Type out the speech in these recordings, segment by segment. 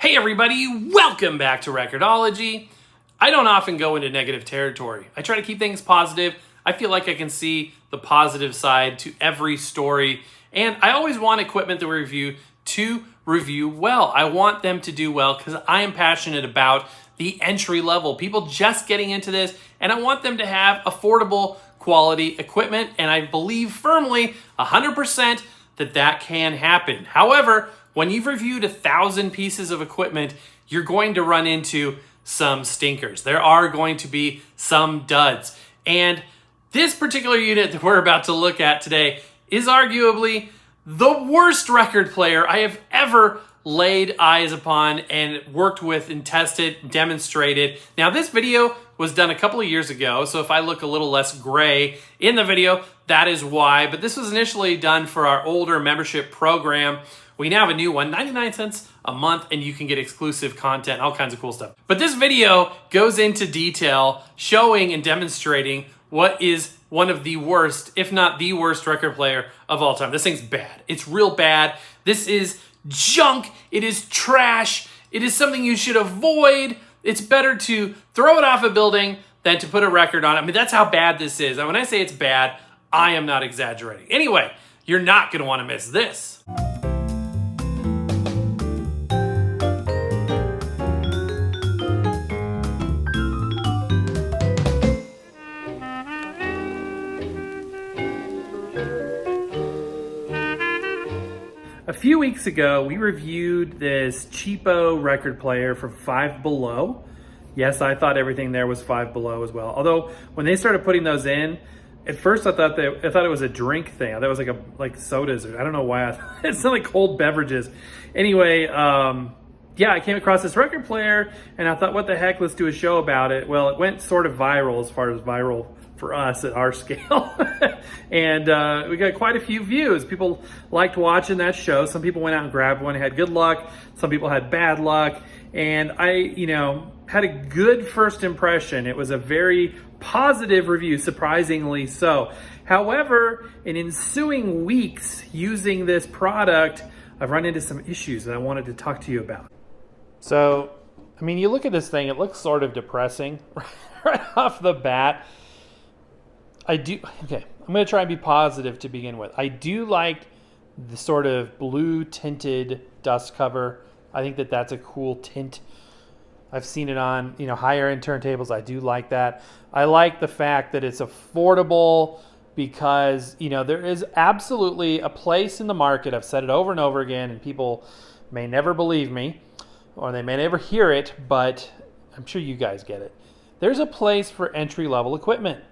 Hey everybody, welcome back to Record-ology. I don't often go into negative territory. I try to keep things positive. I feel like I can see the positive side to every story. And I always want equipment that we review to review well. I want them to do well because I am passionate about the entry level, people just getting into this, and I want them to have affordable quality equipment. And I believe firmly 100% that can happen. However, when you've reviewed 1,000 pieces of equipment, you're going to run into some stinkers. There are going to be some duds. And this particular unit that we're about to look at today is arguably the worst record player I have ever laid eyes upon and worked with and tested, demonstrated. Now, this video was done a couple of years ago, so if I look a little less gray in the video, that is why. But this was initially done for our older membership program. We now have a new one, 99 cents a month, and you can get exclusive content, all kinds of cool stuff. But this video goes into detail, showing and demonstrating what is one of the worst, if not the worst record player of all time. This thing's bad. It's real bad. This is junk. It is trash. It is something you should avoid. It's better to throw it off a building than to put a record on it. I mean, that's how bad this is. And when I say it's bad, I am not exaggerating. Anyway, you're not going to want to miss this. A few weeks ago, we reviewed this cheapo record player from Five Below. Yes, I thought everything there was Five Below as well. Although when they started putting those in, at first I thought it was a drink thing. I thought it was like sodas, or I don't know why. It sounded like cold beverages. Anyway, yeah, I came across this record player and I thought, what the heck? Let's do a show about it. Well, it went sort of viral as far as viral for us at our scale. And we got quite a few views. People liked watching that show. Some people went out and grabbed one and had good luck. Some people had bad luck. And I, had a good first impression. It was a very positive review, surprisingly so. However, in ensuing weeks using this product, I've run into some issues that I wanted to talk to you about. So, I mean, you look at this thing, it looks sort of depressing right off the bat. Okay, I'm going to try and be positive to begin with. I do like the sort of blue tinted dust cover. I think that that's a cool tint. I've seen it on, higher end turntables. I do like that. I like the fact that it's affordable because, there is absolutely a place in the market. I've said it over and over again, and people may never believe me or they may never hear it, but I'm sure you guys get it. There's a place for entry-level equipment.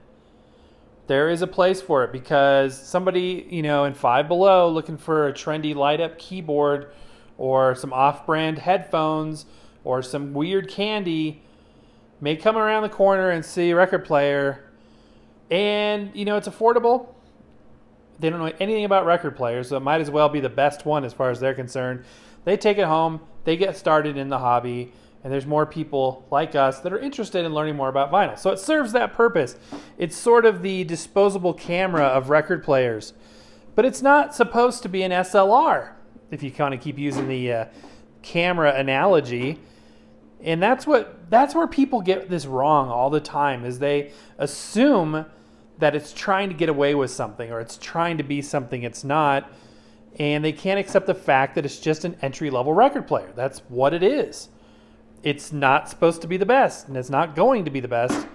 There is a place for it because somebody, in Five Below looking for a trendy light-up keyboard or some off-brand headphones or some weird candy may come around the corner and see a record player and, it's affordable. They don't know anything about record players, so it might as well be the best one as far as they're concerned. They take it home, they get started in the hobby, and there's more people like us that are interested in learning more about vinyl. So it serves that purpose. It's sort of the disposable camera of record players. But it's not supposed to be an SLR, if you kind of keep using the camera analogy. And that's where people get this wrong all the time, is they assume that it's trying to get away with something or it's trying to be something it's not. And they can't accept the fact that it's just an entry-level record player. That's what it is. It's not supposed to be the best, and it's not going to be the best.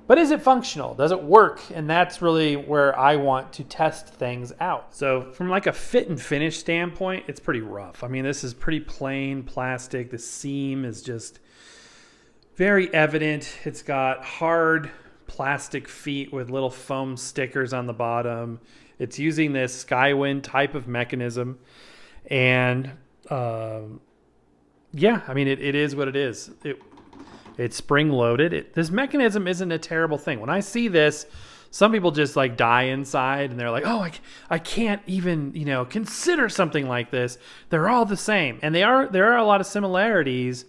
But is it functional? Does it work? And that's really where I want to test things out. So from like a fit and finish standpoint, it's pretty rough. I mean, this is pretty plain plastic. The seam is just very evident. It's got hard plastic feet with little foam stickers on the bottom. It's using this Skywind type of mechanism. And yeah, I mean, it is what it is. It's spring-loaded. This mechanism isn't a terrible thing. When I see this, some people just like die inside, and they're like, "Oh, I can't even consider something like this." They're all the same, and there are a lot of similarities.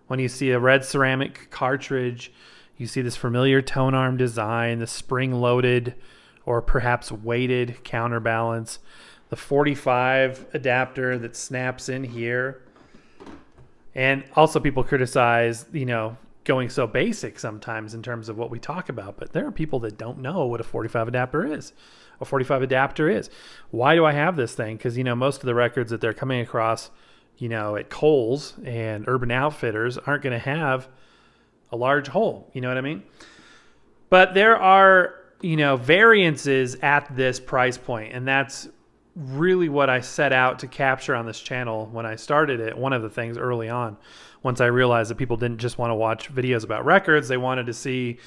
When you see a red ceramic cartridge, you see this familiar tone arm design, the spring-loaded or perhaps weighted counterbalance, the 45 adapter that snaps in here. And also people criticize, going so basic sometimes in terms of what we talk about, but there are people that don't know what a 45 adapter is. A 45 adapter is. Why do I have this thing? Because, most of the records that they're coming across, at Kohl's and Urban Outfitters aren't going to have a large hole. You know what I mean? But there are, variances at this price point, and that's really what I set out to capture on this channel when I started it. One of the things early on, once I realized that people didn't just want to watch videos about records, they wanted to see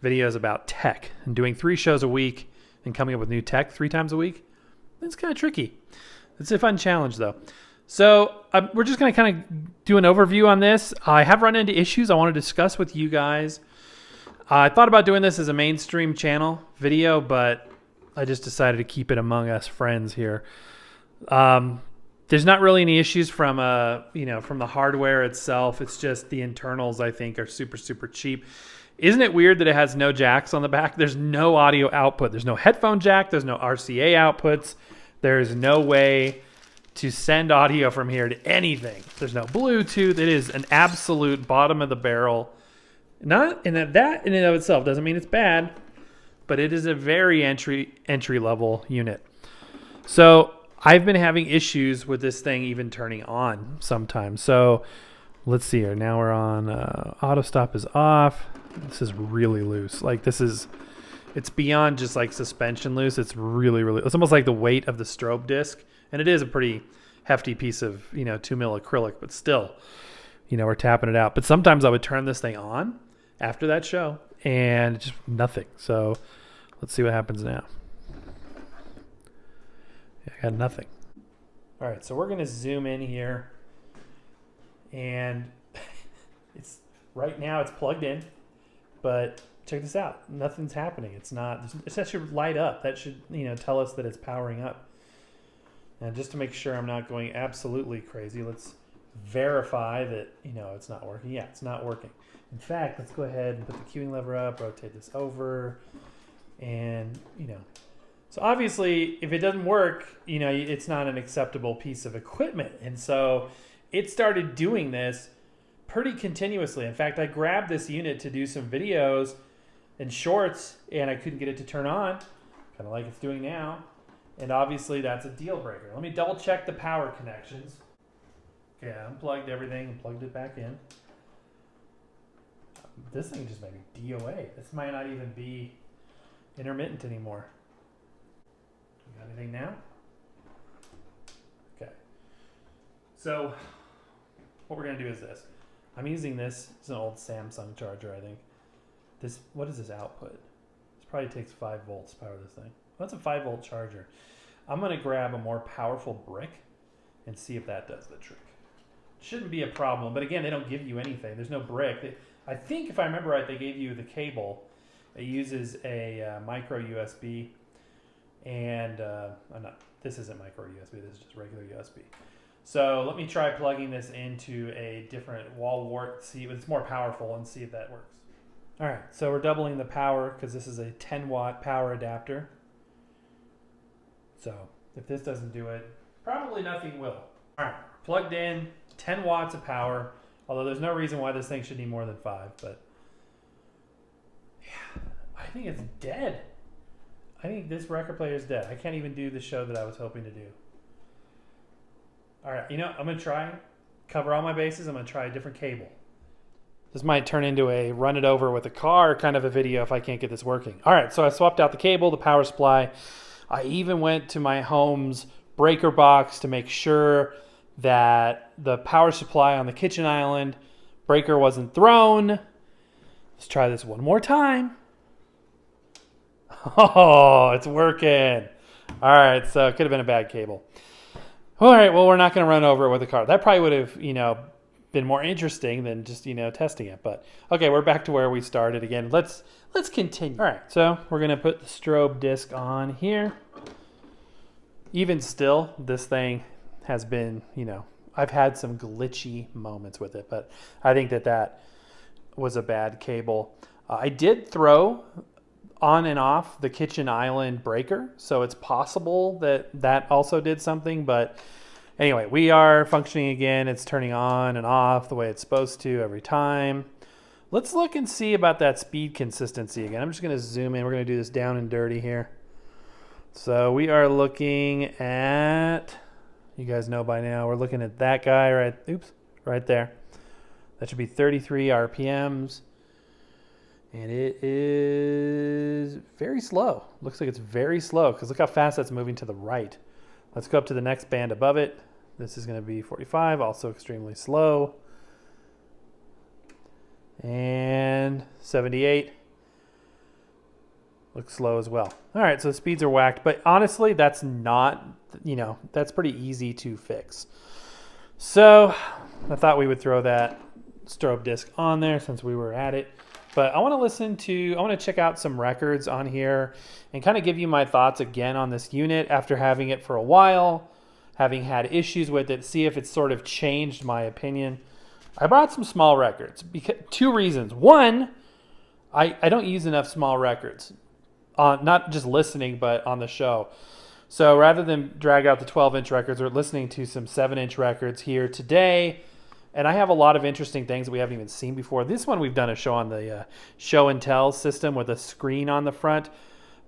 videos about tech. And doing 3 shows a week and coming up with new tech 3 times a week, it's kind of tricky. It's a fun challenge though. So we're just going to kind of do an overview on this. I have run into issues I want to discuss with you guys. I thought about doing this as a mainstream channel video, but I just decided to keep it among us friends here. There's not really any issues from from the hardware itself. It's just the internals, I think, are super, super cheap. Isn't it weird that it has no jacks on the back? There's no audio output. There's no headphone jack. There's no RCA outputs. There's no way to send audio from here to anything. There's no Bluetooth. It is an absolute bottom of the barrel. Not in that in and of itself doesn't mean it's bad, but it is a very entry level unit. So I've been having issues with this thing even turning on sometimes. So let's see here. Now we're on auto stop is off. This is really loose. Like it's beyond just like suspension loose. It's really, it's almost like the weight of the strobe disc. And it is a pretty hefty piece of, 2 mil acrylic, but still, we're tapping it out. But sometimes I would turn this thing on after that show and just nothing. So let's see what happens now. Yeah, I got nothing. All right, so we're going to zoom in here. And right now it's plugged in, but check this out. Nothing's happening. That should light up. That should, tell us that it's powering up. And just to make sure I'm not going absolutely crazy, let's verify that, it's not working. Yeah, it's not working. In fact, let's go ahead and put the queuing lever up, rotate this over, and, So obviously, if it doesn't work, it's not an acceptable piece of equipment. And so it started doing this pretty continuously. In fact, I grabbed this unit to do some videos and shorts, and I couldn't get it to turn on, kind of like it's doing now. And obviously that's a deal breaker. Let me double check the power connections. Okay, I unplugged everything and plugged it back in. This thing just made me DOA. This might not even be intermittent anymore. You got anything now? Okay. So what we're gonna do is this. I'm using this. It's an old Samsung charger, I think. What is this output? This probably takes 5 volts to power this thing. That's a 5-volt charger. I'm going to grab a more powerful brick and see if that does the trick. Shouldn't be a problem, but again, they don't give you anything. There's no brick. I think, if I remember right, they gave you the cable. It uses a micro USB, and this isn't micro USB. This is just regular USB. So let me try plugging this into a different wall wart, see if it's more powerful, and see if that works. All right, so we're doubling the power because this is a 10-watt power adapter. So if this doesn't do it, probably nothing will. All right, plugged in, 10 watts of power, although there's no reason why this thing should need more than 5, but yeah, I think it's dead. I think this record player is dead. I can't even do the show that I was hoping to do. All right, I'm going to try, cover all my bases. I'm going to try a different cable. This might turn into a run it over with a car kind of a video if I can't get this working. All right, so I swapped out the cable, the power supply. I even went to my home's breaker box to make sure that the power supply on the kitchen island breaker wasn't thrown. Let's try this one more time. Oh, it's working. All right, so it could have been a bad cable. All right, well, we're not going to run over it with a car. That probably would have, been more interesting than just, testing it. But okay, we're back to where we started again. Let's continue. All right, so we're going to put the strobe disc on here. Even still, this thing has been, I've had some glitchy moments with it, but I think that was a bad cable. I did throw on and off the kitchen island breaker, so it's possible that also did something, but Anyway, we are functioning again. It's turning on and off the way it's supposed to every time. Let's look and see about that speed consistency again. I'm just going to zoom in. We're going to do this down and dirty here. So we are looking at, you guys know by now, we're looking at that guy right there. That should be 33 RPMs. And it is very slow. Looks like it's very slow because look how fast that's moving to the right. Let's go up to the next band above it. This is going to be 45, also extremely slow. And 78. Looks slow as well. All right, so the speeds are whacked, but honestly, that's not, that's pretty easy to fix. So I thought we would throw that strobe disc on there since we were at it. But I want to check out some records on here and kind of give you my thoughts again on this unit after having it for a while, having had issues with it, see if it's sort of changed my opinion. I brought some small records because two reasons. One, I don't use enough small records, not just listening, but on the show. So rather than drag out the 12-inch records, we're listening to some 7-inch records here today. And I have a lot of interesting things that we haven't even seen before. This one we've done a show on the show and tell system with a screen on the front.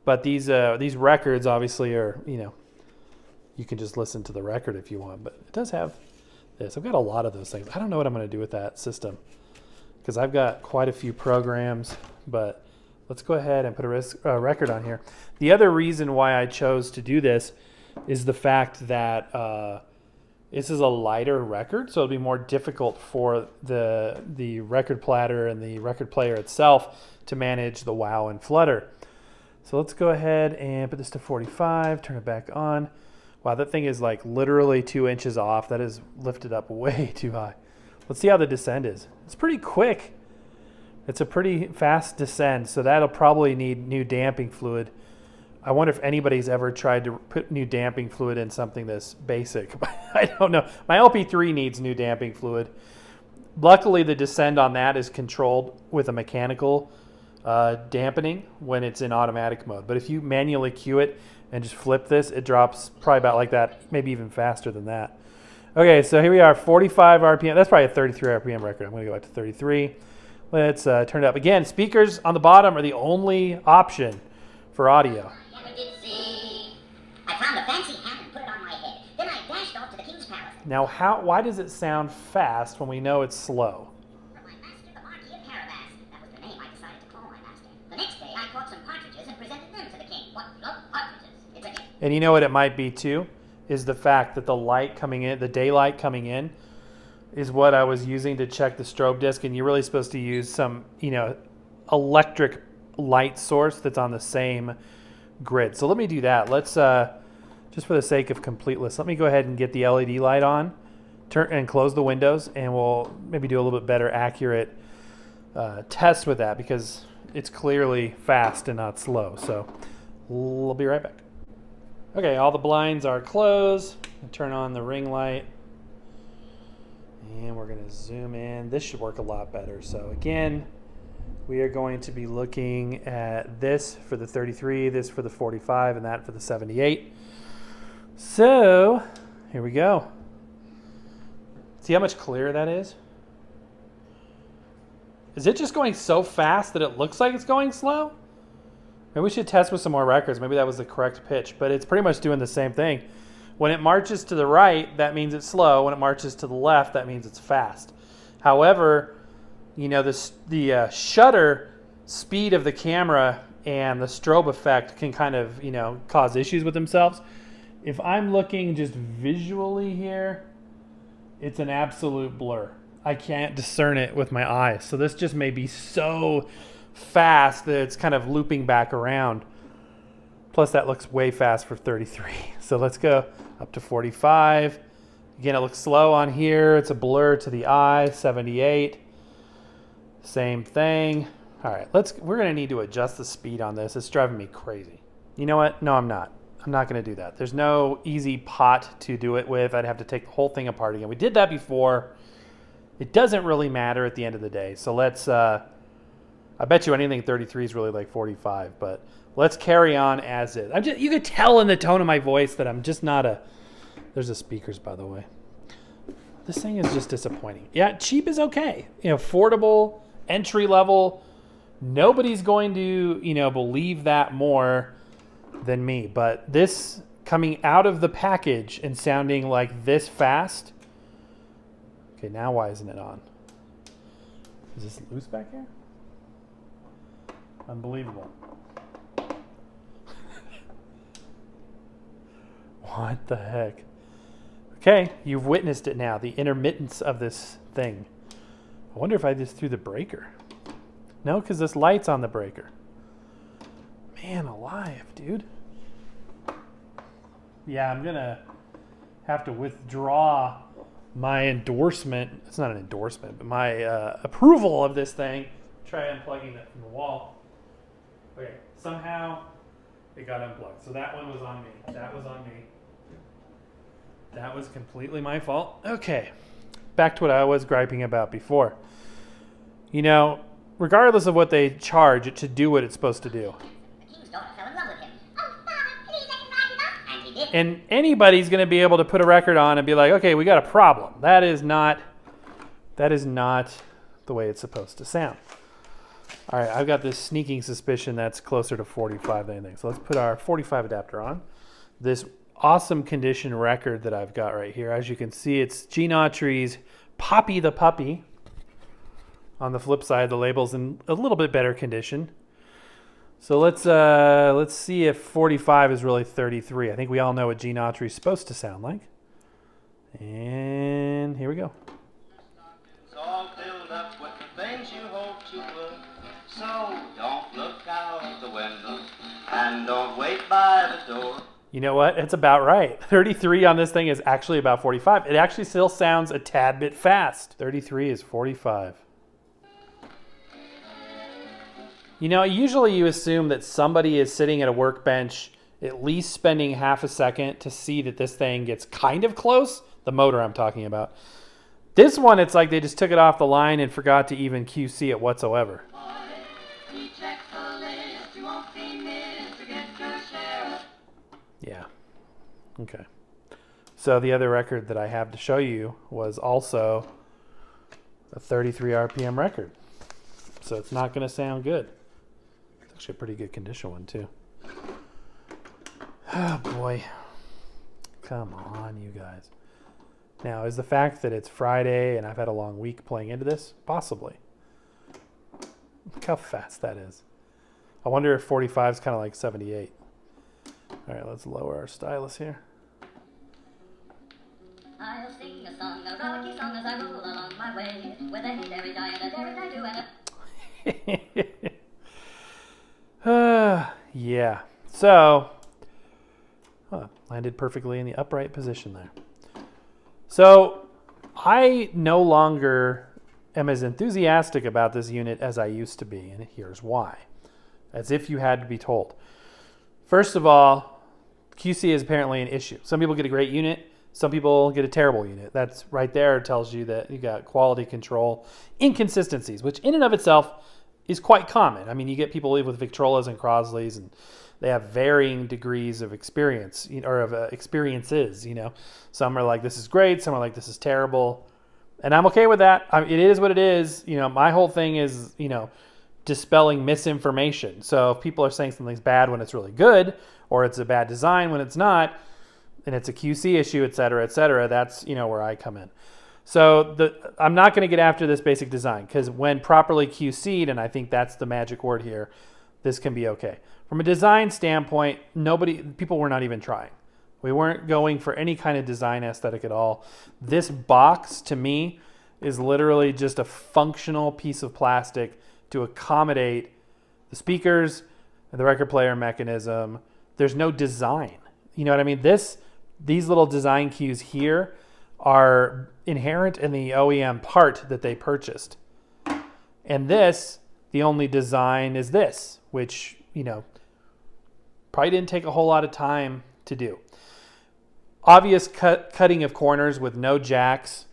But these records obviously are, you can just listen to the record if you want. But it does have this. I've got a lot of those things. I don't know what I'm going to do with that system because I've got quite a few programs. But let's go ahead and put a record on here. The other reason why I chose to do this is the fact that this is a lighter record, so it'll be more difficult for the record platter and the record player itself to manage the wow and flutter. So let's go ahead and put this to 45, turn it back on. Wow, that thing is like literally 2 inches off. That is lifted up way too high. Let's see how the descend is. It's pretty quick. It's a pretty fast descend, so that'll probably need new damping fluid. I wonder if anybody's ever tried to put new damping fluid in something this basic. I don't know. My LP3 needs new damping fluid. Luckily, the descend on that is controlled with a mechanical dampening when it's in automatic mode. But if you manually cue it and just flip this, it drops probably about like that, maybe even faster than that. Okay, so here we are, 45 RPM. That's probably a 33 RPM record. I'm going to go back to 33. Let's turn it up. Again, speakers on the bottom are the only option for audio. I found a fancy hat and put it on my head. Then I dashed off to the king's palace. Now, why does it sound fast when we know it's slow? From my master, the Marquis of Carabas. That was the name I decided to call my master. The next day, I caught some partridges and presented them to the king. What? Look, partridges. It's a gift. And you know what it might be, too? Is the fact that the light coming in, the daylight coming in, is what I was using to check the strobe disc. And you're really supposed to use some, electric light source that's on the same grid. So let me do that. Let's just for the sake of completeness, let me go ahead and get the LED light on, turn and close the windows, and we'll maybe do a little bit better accurate test with that because it's clearly fast and not slow. So we'll be right back. Okay, all the blinds are closed. Turn on the ring light and we're going to zoom in. This should work a lot better. So again, we are going to be looking at this for the 33, this for the 45, and that for the 78. So here we go. See how much clearer that is? Is it just going so fast that it looks like it's going slow? Maybe we should test with some more records. Maybe that was the correct pitch, but it's pretty much doing the same thing. When it marches to the right, that means it's slow. When it marches to the left, that means it's fast. However, the shutter speed of the camera and the strobe effect can kind of, cause issues with themselves. If I'm looking just visually here, it's an absolute blur. I can't discern it with my eyes. So this just may be so fast that it's kind of looping back around. Plus that looks way fast for 33. So let's go up to 45. Again, it looks slow on here. It's a blur to the eye. 78. Same thing. All right, we're gonna need to adjust the speed on this. It's driving me crazy. You know what? No, I'm not. I'm not gonna do that. There's no easy pot to do it with. I'd have to take the whole thing apart again. We did that before. It doesn't really matter at the end of the day. So let's, I bet you anything 33 is really like 45, but let's carry on as is. You could tell in the tone of my voice that I'm just not There's the speakers, by the way. This thing is just disappointing. Yeah, cheap is okay. Affordable, entry level. Nobody's going to, believe that more than me. But this coming out of the package and sounding like this fast. Okay, now why isn't it on? Is this loose back here? Unbelievable. What the heck? Okay, you've witnessed it now, the intermittence of this thing. I wonder if I just threw the breaker. No, because this light's on the breaker. Man alive, dude. Yeah, I'm going to have to withdraw my endorsement. It's not an endorsement, but my approval of this thing. Try unplugging that from the wall. Okay, somehow it got unplugged. So that one was on me. That was on me. That was completely my fault. Okay, back to what I was griping about before. Regardless of what they charge, it should do what it's supposed to do. The king's daughter fell in love with him. Oh, Father, please, I can ride you up. And he did. And anybody's going to be able to put a record on and be like, okay, we got a problem. That is not the way it's supposed to sound. All right, I've got this sneaking suspicion that's closer to 45 than anything. So let's put our 45 adapter on. This awesome condition record that I've got right here. As you can see, it's Gene Autry's Poppy the Puppy. On the flip side, the label's in a little bit better condition. So let's see if 45 is really 33. I think we all know what Gene Autry's supposed to sound like. And here we go. It's all filled up with the things you hoped you would. So don't look out the window and don't wait by the door. You know what? It's about right. 33 on this thing is actually about 45. It actually still sounds a tad bit fast. 33 is 45. Usually you assume that somebody is sitting at a workbench, at least spending half a second to see that this thing gets kind of close. The motor I'm talking about. This one, it's like they just took it off the line and forgot to even QC it whatsoever. Yeah. Okay. So the other record that I have to show you was also a 33 RPM record. So it's not going to sound good. It's actually a pretty good condition one too. Oh boy. Come on, you guys. Now, is the fact that it's Friday and I've had a long week playing into this? Possibly. Look how fast that is. I wonder if 45 is kind of like 78. All right, let's lower our stylus here. I'll sing a song, a rocky song as I roll along my way, with a hey-dairy die and a dairy-die-do and a... Yeah. So, landed perfectly in the upright position there. So, I no longer am as enthusiastic about this unit as I used to be, and here's why. As if you had to be told. First of all, QC is apparently an issue. Some people get a great unit, some people get a terrible unit. That's right there tells you that you got quality control inconsistencies, which in and of itself is quite common. I mean, you get people live with Victrolas and Crosleys, and they have varying degrees of experience or of experiences. Some are like, this is great. Some are like, this is terrible. And I'm okay with that. It is what it is. My whole thing is, dispelling misinformation. So if people are saying something's bad when it's really good, or it's a bad design when it's not, and it's a QC issue, et cetera, that's, where I come in. So I'm not going to get after this basic design, because when properly QC'd, and I think that's the magic word here, this can be okay. From a design standpoint, people were not even trying. We weren't going for any kind of design aesthetic at all. This box, to me, is literally just a functional piece of plastic to accommodate the speakers and the record player mechanism. There's no design. You know what I mean? These little design cues here are inherent in the OEM part that they purchased. And the only design is this, which, probably didn't take a whole lot of time to do. Obvious cutting of corners with no jacks,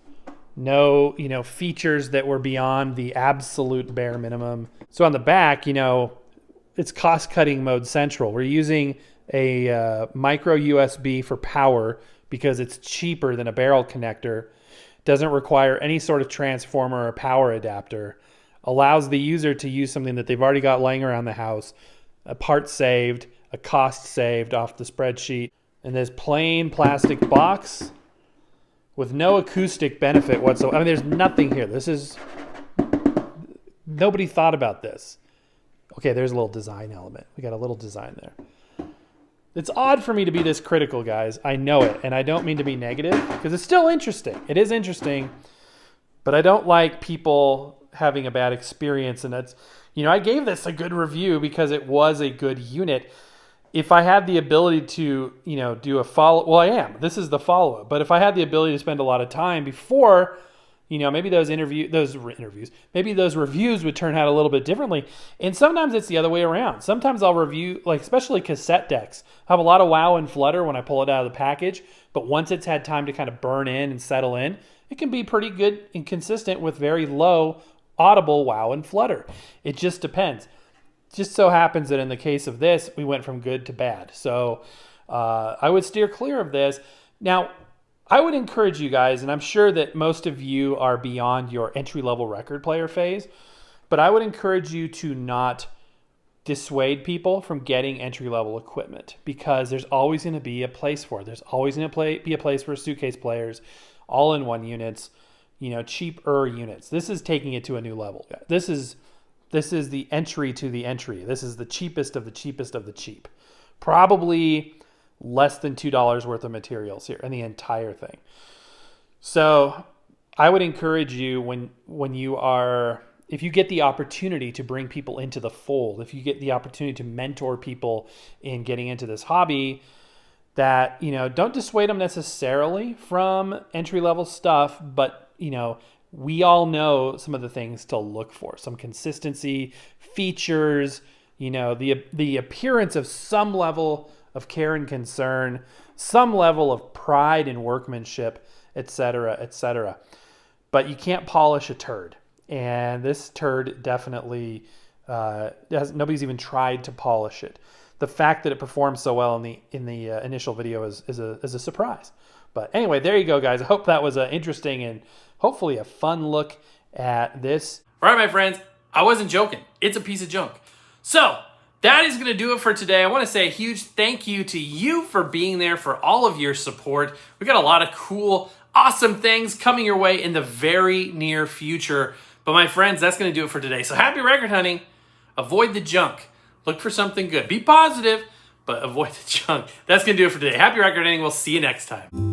no, features that were beyond the absolute bare minimum. So on the back, it's cost-cutting mode central. We're using a micro USB for power because it's cheaper than a barrel connector, doesn't require any sort of transformer or power adapter, allows the user to use something that they've already got laying around the house, a part saved, a cost saved off the spreadsheet, and this plain plastic box with no acoustic benefit whatsoever. I mean, there's nothing here. Nobody thought about this. Okay, there's a little design element. We got a little design there. It's odd for me to be this critical, guys. I know it, and I don't mean to be negative, because it's still interesting. It is interesting, but I don't like people having a bad experience, and that's, I gave this a good review because it was a good unit. If I had the ability to, do a follow, well, I am. This is the follow-up. But if I had the ability to spend a lot of time before, maybe those reviews would turn out a little bit differently. And sometimes it's the other way around. Sometimes I'll review, especially cassette decks, have a lot of wow and flutter when I pull it out of the package. But once it's had time to kind of burn in and settle in, it can be pretty good and consistent with very low audible wow and flutter. It just depends. Just so happens that in the case of this, we went from good to bad. So I would steer clear of this. Now, I would encourage you guys, and I'm sure that most of you are beyond your entry-level record player phase, but I would encourage you to not dissuade people from getting entry-level equipment, because there's always going to be a place for it. There's always going to be a place for suitcase players, all-in-one units, cheaper units. This is taking it to a new level. This is the entry to the entry. This is the cheapest of the cheapest of the cheap. Probably less than $2 worth of materials here in the entire thing. So I would encourage you if you get the opportunity to bring people into the fold, if you get the opportunity to mentor people in getting into this hobby, that, don't dissuade them necessarily from entry-level stuff, but, we all know some of the things to look for. Some consistency, features, the appearance of some level of care and concern, some level of pride in workmanship, etc., etc. But you can't polish a turd. And this turd definitely, nobody's even tried to polish it. The fact that it performed so well in the initial video is a surprise. But anyway, there you go, guys. I hope that was interesting and hopefully a fun look at this. All right, my friends, I wasn't joking. It's a piece of junk. So that is going to do it for today. I want to say a huge thank you to you for being there, for all of your support. We got a lot of cool, awesome things coming your way in the very near future. But my friends, that's going to do it for today. So happy record hunting. Avoid the junk. Look for something good. Be positive, but avoid the junk. That's going to do it for today. Happy record hunting. We'll see you next time.